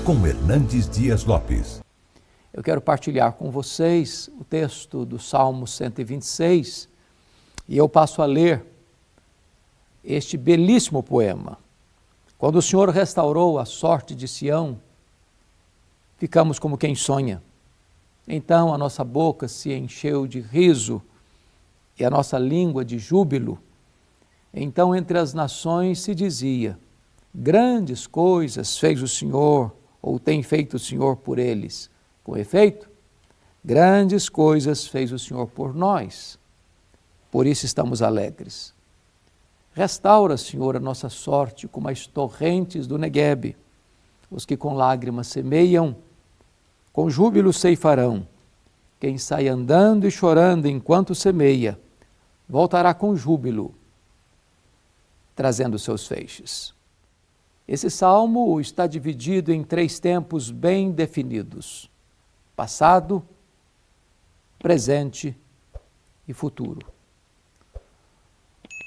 com Hernandes Dias Lopes. Eu quero partilhar com vocês o texto do Salmo 126 e eu passo a ler este belíssimo poema. Quando o Senhor restaurou a sorte de Sião, ficamos como quem sonha. Então a nossa boca se encheu de riso e a nossa língua de júbilo. Então entre as nações se dizia: grandes coisas fez o Senhor, ou tem feito o Senhor por eles. Com efeito, grandes coisas fez o Senhor por nós. Por isso estamos alegres. Restaura, Senhor, a nossa sorte como as torrentes do Neguebe. Os que com lágrimas semeiam, com júbilo ceifarão. Quem sai andando e chorando enquanto semeia, voltará com júbilo, trazendo seus feixes. Esse salmo está dividido em 3 tempos bem definidos: passado, presente e futuro.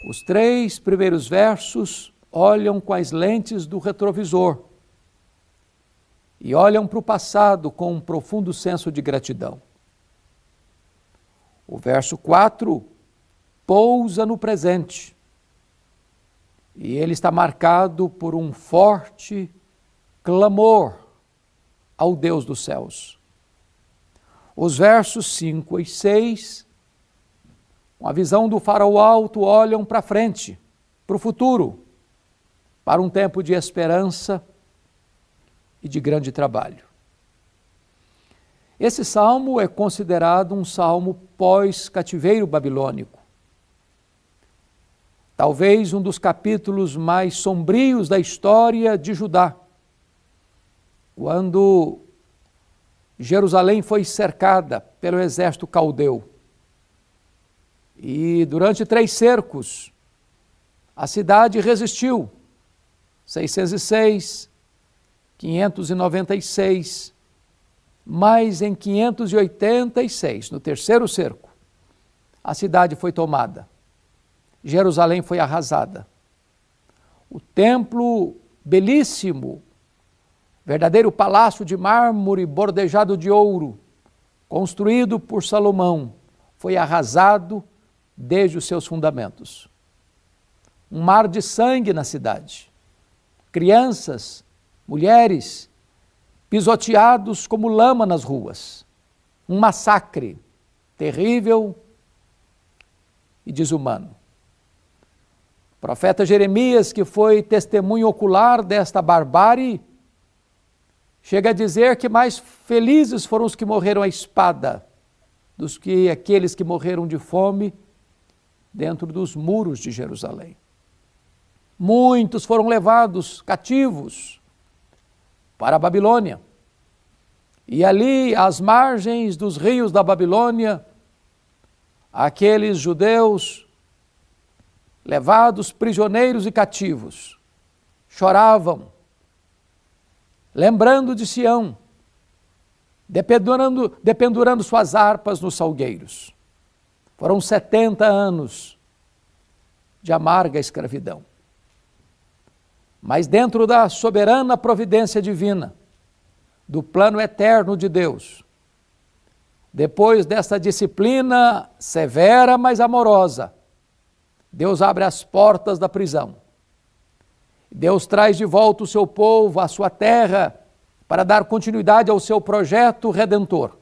Os 3 primeiros versos olham com as lentes do retrovisor e olham para o passado com um profundo senso de gratidão. O verso 4 pousa no presente e ele está marcado por um forte clamor ao Deus dos céus. Os versos 5 e 6, com a visão do farol alto, olham para frente, para o futuro, para um tempo de esperança e de grande trabalho. Esse salmo é considerado um salmo pós-cativeiro babilônico. Talvez um dos capítulos mais sombrios da história de Judá, quando Jerusalém foi cercada pelo exército caldeu. E durante 3 cercos, a cidade resistiu. 606, 596, mas em 586, no 3º cerco, a cidade foi tomada. Jerusalém foi arrasada. O templo belíssimo, verdadeiro palácio de mármore bordejado de ouro, construído por Salomão, foi arrasado desde os seus fundamentos. Um mar de sangue na cidade. Crianças, mulheres, pisoteados como lama nas ruas. Um massacre terrível e desumano. O profeta Jeremias, que foi testemunho ocular desta barbárie, chega a dizer que mais felizes foram os que morreram à espada do que aqueles que morreram de fome dentro dos muros de Jerusalém. Muitos foram levados cativos para a Babilônia. E ali, às margens dos rios da Babilônia, aqueles judeus levados prisioneiros e cativos choravam, lembrando de Sião, dependurando suas harpas nos salgueiros. Foram 70 anos de amarga escravidão. Mas dentro da soberana providência divina, do plano eterno de Deus, depois dessa disciplina severa, mas amorosa, Deus abre as portas da prisão. Deus traz de volta o seu povo, a sua terra, para dar continuidade ao seu projeto redentor.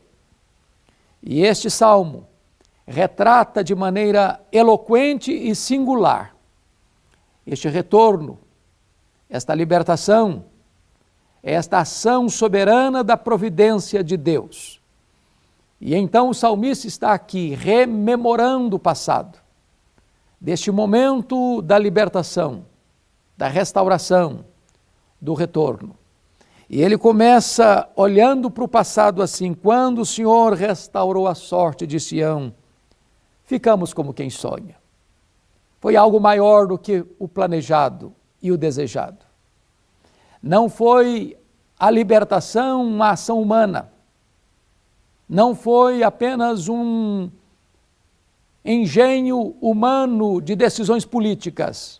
E este salmo retrata de maneira eloquente e singular este retorno, esta libertação, esta ação soberana da providência de Deus. E então o salmista está aqui rememorando o passado, deste momento da libertação, da restauração, do retorno. E ele começa olhando para o passado assim: quando o Senhor restaurou a sorte de Sião, ficamos como quem sonha. Foi algo maior do que o planejado e o desejado. Não foi a libertação uma ação humana. Não foi apenas um engenho humano de decisões políticas.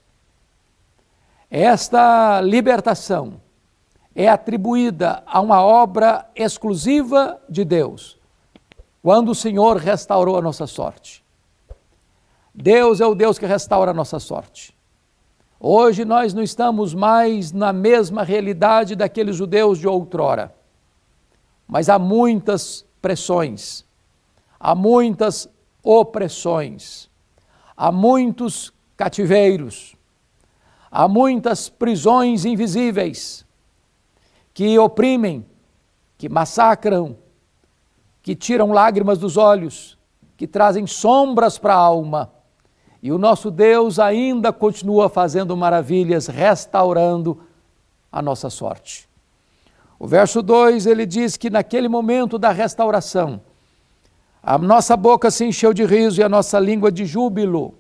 Esta libertação, é atribuída a uma obra exclusiva de Deus, quando o Senhor restaurou a nossa sorte. Deus é o Deus que restaura a nossa sorte. Hoje nós não estamos mais na mesma realidade daqueles judeus de outrora, mas há muitas pressões, há muitas opressões, há muitos cativeiros, há muitas prisões invisíveis que oprimem, que massacram, que tiram lágrimas dos olhos, que trazem sombras para a alma. E o nosso Deus ainda continua fazendo maravilhas, restaurando a nossa sorte. O verso 2, ele diz que naquele momento da restauração, a nossa boca se encheu de riso e a nossa língua de júbilo.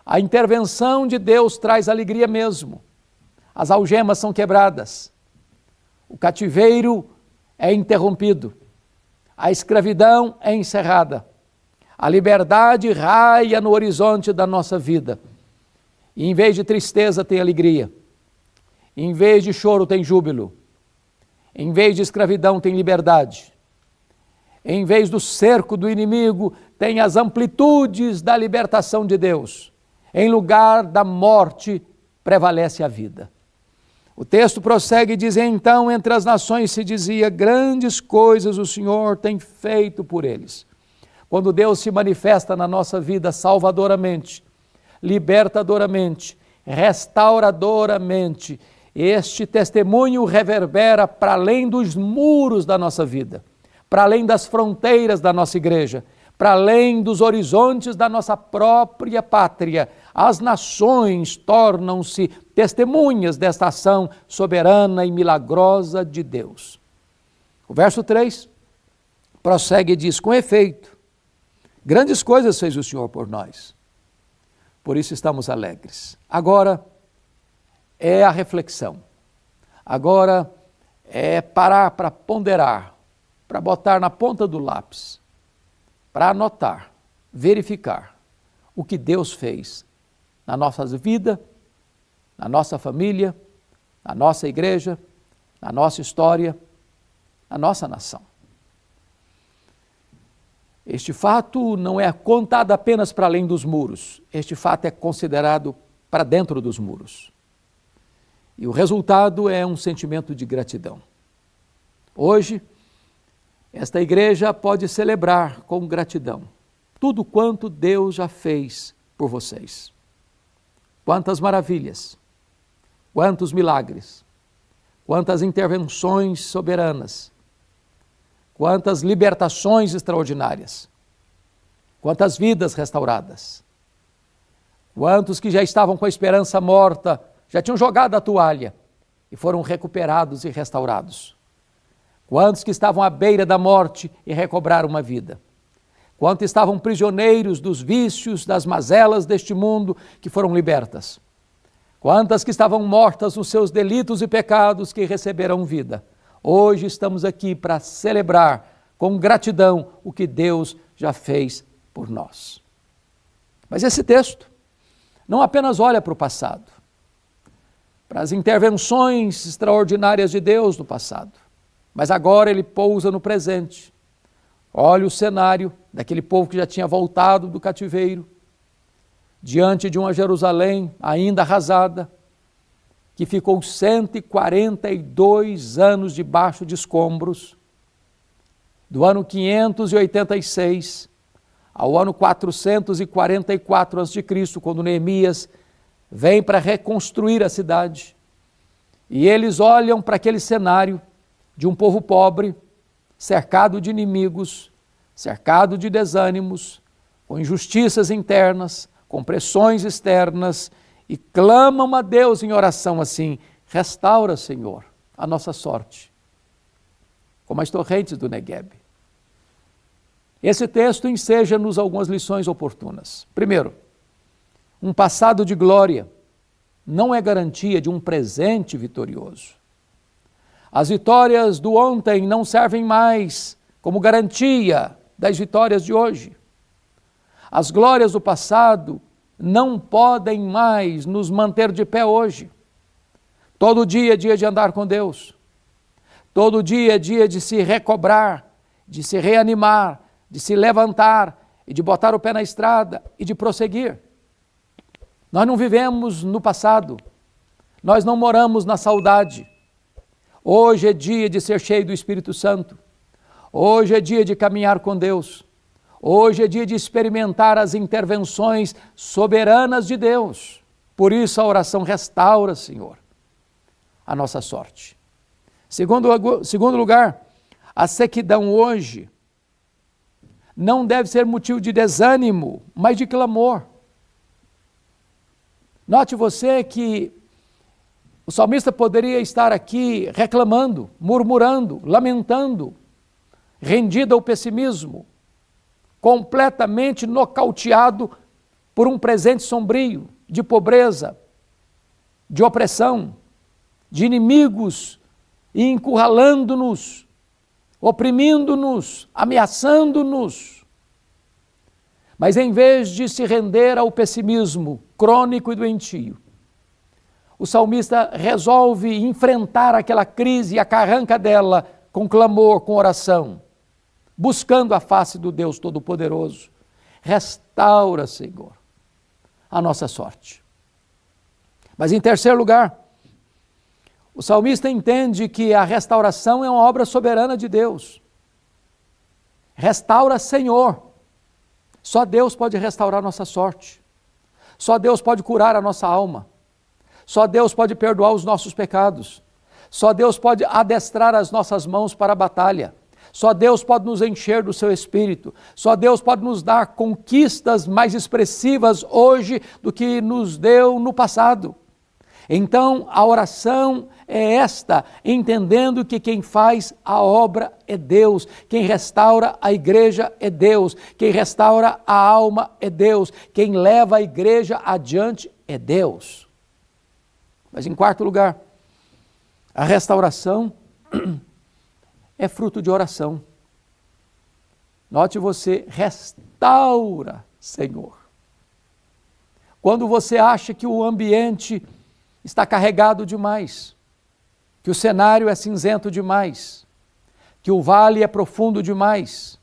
A intervenção de Deus traz alegria mesmo. As algemas são quebradas. O cativeiro é interrompido. A escravidão é encerrada. A liberdade raia no horizonte da nossa vida. E em vez de tristeza tem alegria. Em vez de choro tem júbilo. Em vez de escravidão tem liberdade. Em vez do cerco do inimigo tem as amplitudes da libertação de Deus. Em lugar da morte prevalece a vida. O texto prossegue e diz: então entre as nações se dizia, grandes coisas o Senhor tem feito por eles. Quando Deus se manifesta na nossa vida salvadoramente, libertadoramente, restauradoramente, este testemunho reverbera para além dos muros da nossa vida, para além das fronteiras da nossa igreja, para além dos horizontes da nossa própria pátria. As nações tornam-se testemunhas desta ação soberana e milagrosa de Deus. O verso 3 prossegue e diz: com efeito, grandes coisas fez o Senhor por nós, por isso estamos alegres. Agora é a reflexão, agora é parar para ponderar, para botar na ponta do lápis, para anotar, verificar o que Deus fez na nossa vida, na nossa família, na nossa igreja, na nossa história, na nossa nação. Este fato não é contado apenas para além dos muros, este fato é considerado para dentro dos muros. E o resultado é um sentimento de gratidão. Hoje, esta igreja pode celebrar com gratidão tudo quanto Deus já fez por vocês. Quantas maravilhas, quantos milagres, quantas intervenções soberanas, quantas libertações extraordinárias, quantas vidas restauradas, quantos que já estavam com a esperança morta, já tinham jogado a toalha e foram recuperados e restaurados. Quantos que estavam à beira da morte e recobraram uma vida. Quantos estavam prisioneiros dos vícios, das mazelas deste mundo que foram libertas. Quantas que estavam mortas nos seus delitos e pecados que receberam vida. Hoje estamos aqui para celebrar com gratidão o que Deus já fez por nós. Mas esse texto não apenas olha para o passado, para as intervenções extraordinárias de Deus no passado, mas agora ele pousa no presente. Olha o cenário daquele povo que já tinha voltado do cativeiro, diante de uma Jerusalém ainda arrasada, que ficou 142 anos debaixo de escombros, do ano 586 ao ano 444 a.C., quando Neemias vem para reconstruir a cidade. E eles olham para aquele cenário de um povo pobre, cercado de inimigos, cercado de desânimos, com injustiças internas, com pressões externas, e clamam a Deus em oração assim: restaura, Senhor, a nossa sorte, como as torrentes do Negueb. Esse texto enseja-nos algumas lições oportunas. Primeiro, um passado de glória não é garantia de um presente vitorioso. As vitórias do ontem não servem mais como garantia das vitórias de hoje. As glórias do passado não podem mais nos manter de pé hoje. Todo dia é dia de andar com Deus. Todo dia é dia de se recobrar, de se reanimar, de se levantar e de botar o pé na estrada e de prosseguir. Nós não vivemos no passado, nós não moramos na saudade. Hoje é dia de ser cheio do Espírito Santo. Hoje é dia de caminhar com Deus. Hoje é dia de experimentar as intervenções soberanas de Deus. Por isso a oração restaura, Senhor, a nossa sorte. Segundo lugar, a sequidão hoje não deve ser motivo de desânimo, mas de clamor. Note você que o salmista poderia estar aqui reclamando, murmurando, lamentando, rendido ao pessimismo, completamente nocauteado por um presente sombrio de pobreza, de opressão, de inimigos e encurralando-nos, oprimindo-nos, ameaçando-nos. Mas em vez de se render ao pessimismo crônico e doentio, o salmista resolve enfrentar aquela crise e a carranca dela com clamor, com oração, buscando a face do Deus Todo-Poderoso. Restaura, Senhor, a nossa sorte. Mas em terceiro lugar, o salmista entende que a restauração é uma obra soberana de Deus. Restaura, Senhor. Só Deus pode restaurar nossa sorte. Só Deus pode curar a nossa alma. Só Deus pode perdoar os nossos pecados. Só Deus pode adestrar as nossas mãos para a batalha. Só Deus pode nos encher do seu Espírito. Só Deus pode nos dar conquistas mais expressivas hoje do que nos deu no passado. Então, a oração é esta, entendendo que quem faz a obra é Deus, quem restaura a igreja é Deus, quem restaura a alma é Deus, quem leva a igreja adiante é Deus. Mas em quarto lugar, a restauração é fruto de oração. Note você, restaura, Senhor. Quando você acha que o ambiente está carregado demais, que o cenário é cinzento demais, que o vale é profundo demais,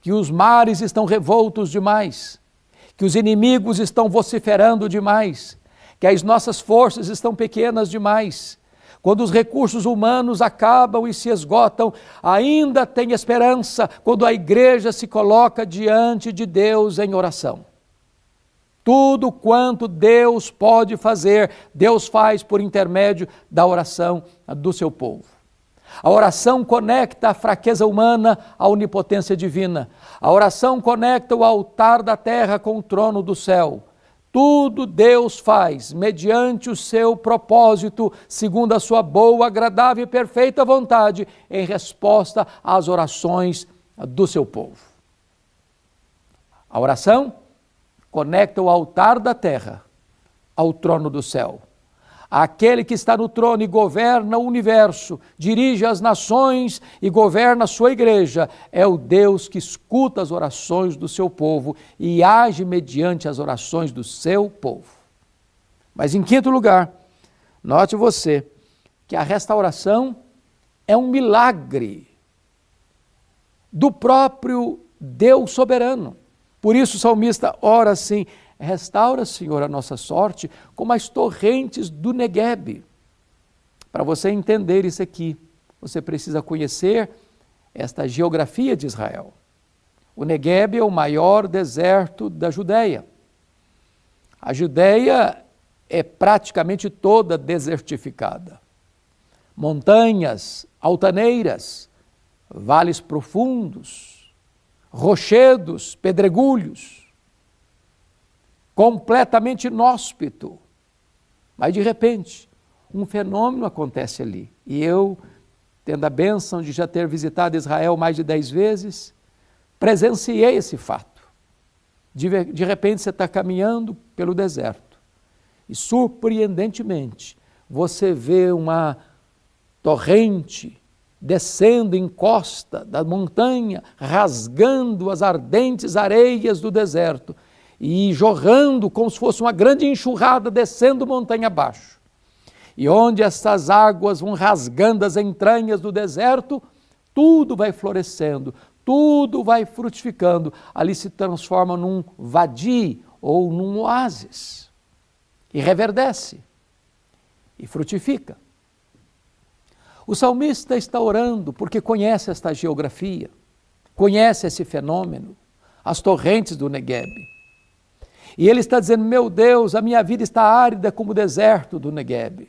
que os mares estão revoltos demais, que os inimigos estão vociferando demais, que as nossas forças estão pequenas demais. Quando os recursos humanos acabam e se esgotam, ainda tem esperança quando a igreja se coloca diante de Deus em oração. Tudo quanto Deus pode fazer, Deus faz por intermédio da oração do seu povo. A oração conecta a fraqueza humana à onipotência divina. A oração conecta o altar da terra com o trono do céu. Tudo Deus faz mediante o seu propósito, segundo a sua boa, agradável e perfeita vontade, em resposta às orações do seu povo. A oração conecta o altar da terra ao trono do céu. Aquele que está no trono e governa o universo, dirige as nações e governa a sua igreja, é o Deus que escuta as orações do seu povo e age mediante as orações do seu povo. Mas em quinto lugar, note você que a restauração é um milagre do próprio Deus soberano. Por isso o salmista ora assim: restaura, Senhor, a nossa sorte como as torrentes do Neguebe. Para você entender isso aqui, você precisa conhecer esta geografia de Israel. O Neguebe é o maior deserto da Judeia. A Judeia é praticamente toda desertificada. Montanhas, altaneiras, vales profundos, rochedos, pedregulhos, completamente inóspito. Mas de repente, um fenômeno acontece ali. E eu, tendo a bênção de já ter visitado Israel mais de 10 vezes, presenciei esse fato. De repente você está caminhando pelo deserto e surpreendentemente você vê uma torrente descendo em costa da montanha, rasgando as ardentes areias do deserto e jorrando como se fosse uma grande enxurrada descendo montanha abaixo. E onde essas águas vão rasgando as entranhas do deserto, tudo vai florescendo, tudo vai frutificando. Ali se transforma num vadi ou num oásis. E reverdece. E frutifica. O salmista está orando porque conhece esta geografia, conhece esse fenômeno, as torrentes do Negueb. E ele está dizendo, meu Deus, a minha vida está árida como o deserto do Negueb.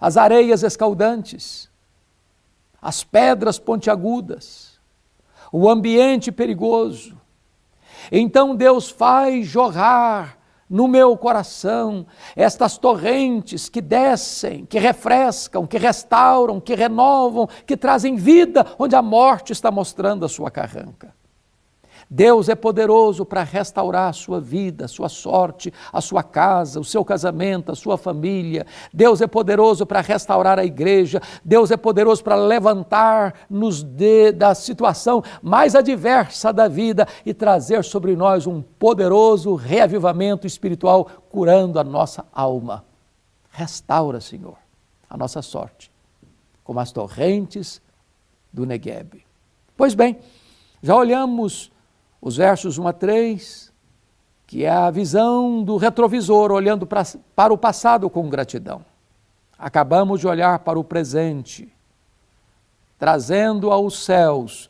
As areias escaldantes, as pedras pontiagudas, o ambiente perigoso. Então Deus faz jorrar no meu coração estas torrentes que descem, que refrescam, que restauram, que renovam, que trazem vida onde a morte está mostrando a sua carranca. Deus é poderoso para restaurar a sua vida, a sua sorte, a sua casa, o seu casamento, a sua família. Deus é poderoso para restaurar a igreja. Deus é poderoso para levantar-nos da situação mais adversa da vida e trazer sobre nós um poderoso reavivamento espiritual, curando a nossa alma. Restaura, Senhor, a nossa sorte, como as torrentes do Negueb. Pois bem, já olhamos os versos 1 a 3, que é a visão do retrovisor, olhando para o passado com gratidão. Acabamos de olhar para o presente, trazendo aos céus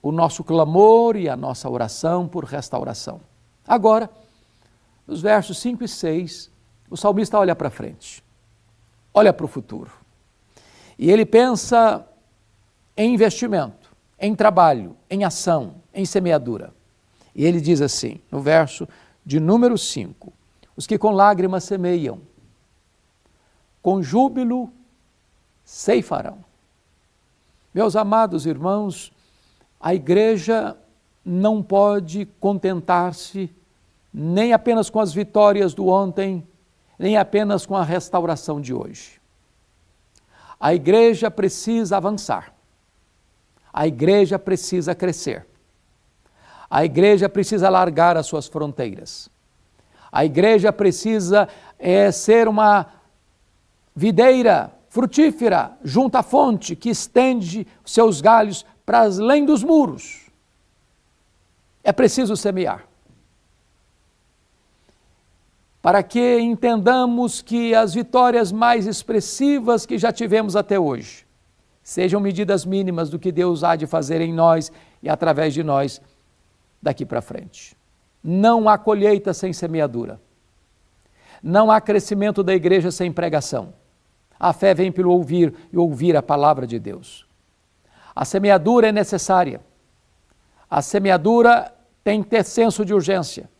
o nosso clamor e a nossa oração por restauração. Agora, nos versos 5 e 6, o salmista olha para frente, olha para o futuro. E ele pensa em investimento, em trabalho, em ação, em semeadura. E ele diz assim, no verso de número 5, os que com lágrimas semeiam, com júbilo ceifarão. Meus amados irmãos, a igreja não pode contentar-se nem apenas com as vitórias do ontem, nem apenas com a restauração de hoje. A igreja precisa avançar. A igreja precisa crescer. A igreja precisa alargar as suas fronteiras. A igreja precisa ser uma videira frutífera junto à fonte que estende seus galhos para além dos muros. É preciso semear. Para que entendamos que as vitórias mais expressivas que já tivemos até hoje sejam medidas mínimas do que Deus há de fazer em nós e através de nós daqui para frente. Não há colheita sem semeadura. Não há crescimento da igreja sem pregação. A fé vem pelo ouvir e ouvir a palavra de Deus. A semeadura é necessária. A semeadura tem que ter senso de urgência.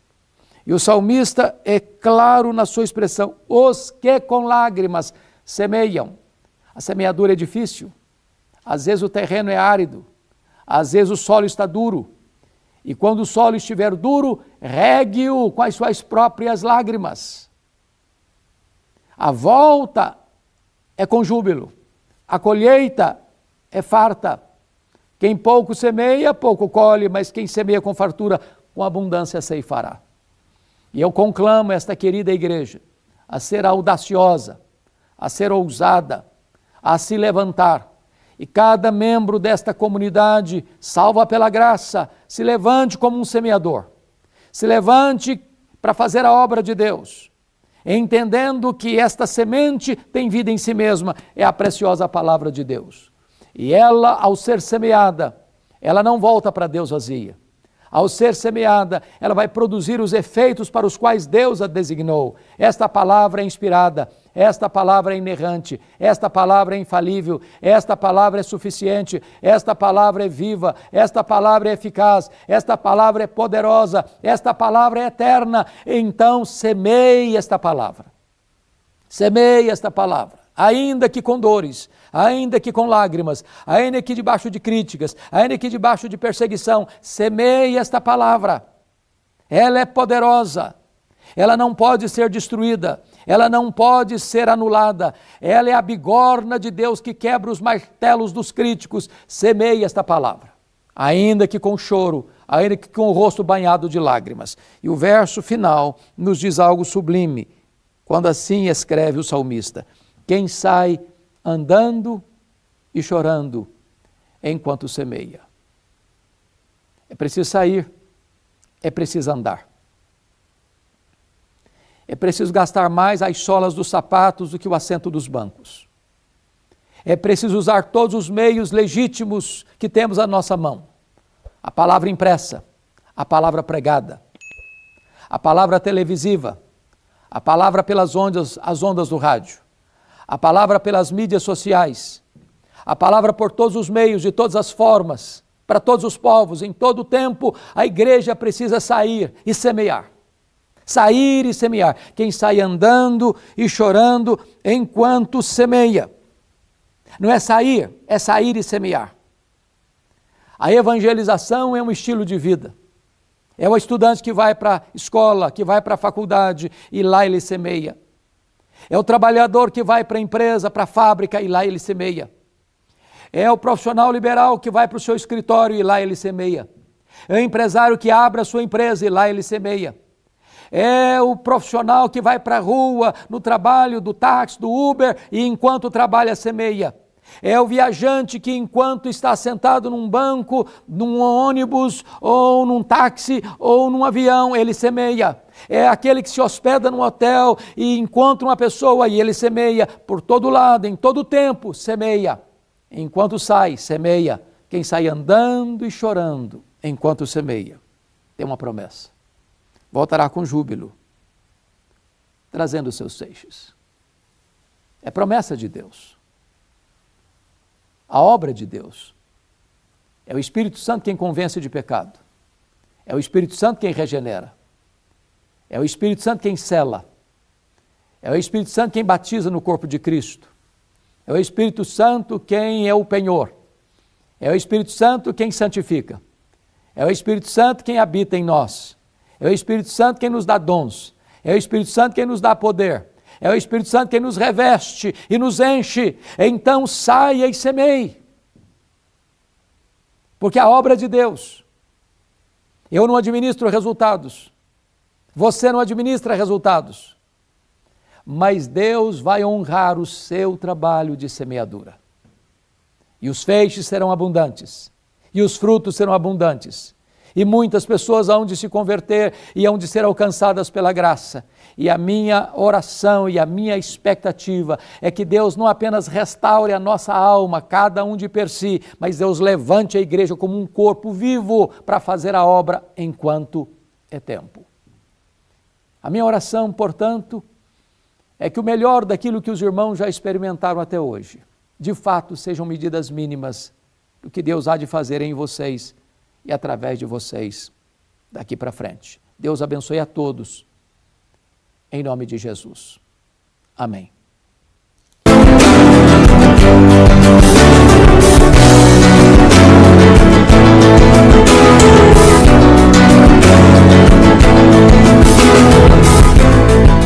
E o salmista é claro na sua expressão, os que com lágrimas semeiam. A semeadura é difícil. Às vezes o terreno é árido, às vezes o solo está duro. E quando o solo estiver duro, regue-o com as suas próprias lágrimas. A volta é com júbilo, a colheita é farta. Quem pouco semeia, pouco colhe, mas quem semeia com fartura, com abundância ceifará. E eu conclamo esta querida igreja a ser audaciosa, a ser ousada, a se levantar. E cada membro desta comunidade, salva pela graça, se levante como um semeador. Se levante para fazer a obra de Deus, entendendo que esta semente tem vida em si mesma, é a preciosa palavra de Deus. E ela, ao ser semeada, ela não volta para Deus vazia. Ao ser semeada, ela vai produzir os efeitos para os quais Deus a designou. Esta palavra é inspirada, esta palavra é inerrante, esta palavra é infalível, esta palavra é suficiente, esta palavra é viva, esta palavra é eficaz, esta palavra é poderosa, esta palavra é eterna. Então semeie esta palavra. Semeie esta palavra. Ainda que com dores, ainda que com lágrimas, ainda que debaixo de críticas, ainda que debaixo de perseguição, semeie esta palavra. Ela é poderosa, ela não pode ser destruída, ela não pode ser anulada, ela é a bigorna de Deus que quebra os martelos dos críticos. Semeie esta palavra, ainda que com choro, ainda que com o rosto banhado de lágrimas. E o verso final nos diz algo sublime, quando assim escreve o salmista: quem sai andando e chorando enquanto semeia. É preciso sair, é preciso andar. É preciso gastar mais as solas dos sapatos do que o assento dos bancos. É preciso usar todos os meios legítimos que temos à nossa mão. A palavra impressa, a palavra pregada, a palavra televisiva, a palavra pelas ondas, as ondas do rádio, a palavra pelas mídias sociais, a palavra por todos os meios, de todas as formas, para todos os povos, em todo o tempo. A igreja precisa sair e semear. Sair e semear. Quem sai andando e chorando enquanto semeia. Não é sair e semear. A evangelização é um estilo de vida. É o estudante que vai para a escola, que vai para a faculdade e lá ele semeia. É o trabalhador que vai para a empresa, para a fábrica e lá ele semeia. É o profissional liberal que vai para o seu escritório e lá ele semeia. É o empresário que abre a sua empresa e lá ele semeia. É o profissional que vai para a rua, no trabalho, do táxi, do Uber, e enquanto trabalha, semeia. É o viajante que, enquanto está sentado num banco, num ônibus, ou num táxi, ou num avião, ele semeia. É aquele que se hospeda num hotel e encontra uma pessoa e ele semeia. Por todo lado, em todo tempo, semeia. Enquanto sai, semeia. Quem sai andando e chorando, enquanto semeia, tem uma promessa. Voltará com júbilo, trazendo os seus feixes. É promessa de Deus. A obra de Deus. É o Espírito Santo quem convence de pecado. É o Espírito Santo quem regenera. É o Espírito Santo quem sela. É o Espírito Santo quem batiza no corpo de Cristo. É o Espírito Santo quem é o penhor. É o Espírito Santo quem santifica. É o Espírito Santo quem habita em nós. É o Espírito Santo quem nos dá dons. É o Espírito Santo quem nos dá poder. É o Espírito Santo quem nos reveste e nos enche. Então saia e semeie. Porque a obra é de Deus. Eu não administro resultados. Você não administra resultados. Mas Deus vai honrar o seu trabalho de semeadura. E os feixes serão abundantes. E os frutos serão abundantes. E muitas pessoas hão de se converter e hão de ser alcançadas pela graça. E a minha oração e a minha expectativa é que Deus não apenas restaure a nossa alma, cada um de per si, mas Deus levante a igreja como um corpo vivo para fazer a obra enquanto é tempo. A minha oração, portanto, é que o melhor daquilo que os irmãos já experimentaram até hoje, de fato, sejam medidas mínimas do que Deus há de fazer em vocês e através de vocês daqui para frente. Deus abençoe a todos, em nome de Jesus. Amém.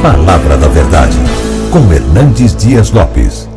Palavra da Verdade, com Hernandes Dias Lopes.